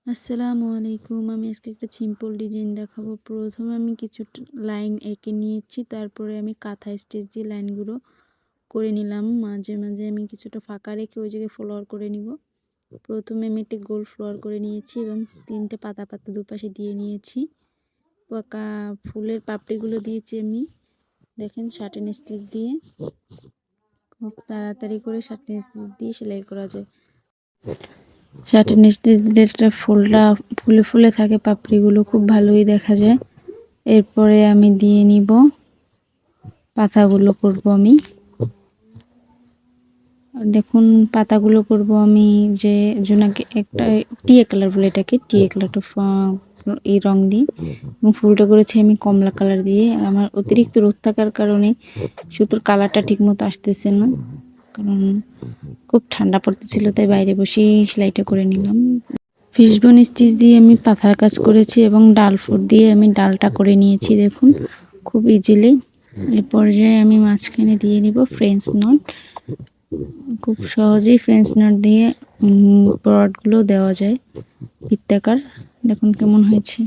আসসালামু আলাইকুম। আমি আজকে একটা সিম্পল ডিজাইন দেখাবো। প্রথমে আমি কিছু লাইন এঁকে নিয়েছি। তারপরে আমি কাঁথা স্টিচ দিয়ে লাইনগুলো করে নিলাম। মাঝে, মাঝে আমি কিছুটা ফাঁকা রেখে ওই জায়গায় ফ্লাওয়ার করে নিব। প্রথমে আমি একটা গোল ফ্লাওয়ার করে নিয়েছি এবং ৩ টে পাতা, পাতা দুপাশে দিয়ে নিয়েছি। পাকা ফুলের পাপড়িগুলো দিয়েছি আমি। দেখেন সাটিন স্টিচ দিয়ে। খুব তাড়াতাড়ি করে সাটিন স্টিচ দিয়ে সেলাই করা যায়। সাটিন স্টিচ দিলে এটা ফুলটা ফুলে ফুলে থাকে, পাপড়িগুলো খুব ভালোই দেখা যায়। এরপরে আমি দিয়ে নিব পাতাগুলো করব আমি। দেখুন পাতাগুলো করব আমি যে জোনাকি একটা টিয়া কালার বলে এটাকে, টিয়া কালারটা এই রং দিয়ে, এবং ফুলটা করেছি আমি কমলা কালার দিয়ে। আমার অতিরিক্ত রোদ থাকার কারণে সুতোর কালারটা ঠিক মতো আসতেছে না, কারণ খুব ঠান্ডা পড়তেছিল, তাই বাইরে বসেই সেলাইটা করে নিলাম। ফিশবোন স্টিচ দিয়ে আমি পাতার কাজ করেছি এবং ডাল ফুট দিয়ে আমি ডালটা করে নিয়েছি। দেখুন খুব ইজিলি। এই পর্যায়ে আমি মাঝখানে দিয়ে নিব ফ্রেঞ্চ নট। খুব সহজেই ফ্রেঞ্চ নট দিয়ে প্রোডাক্টগুলো দেওয়া যায় বৃত্তাকার। দেখুন কেমন হয়েছে।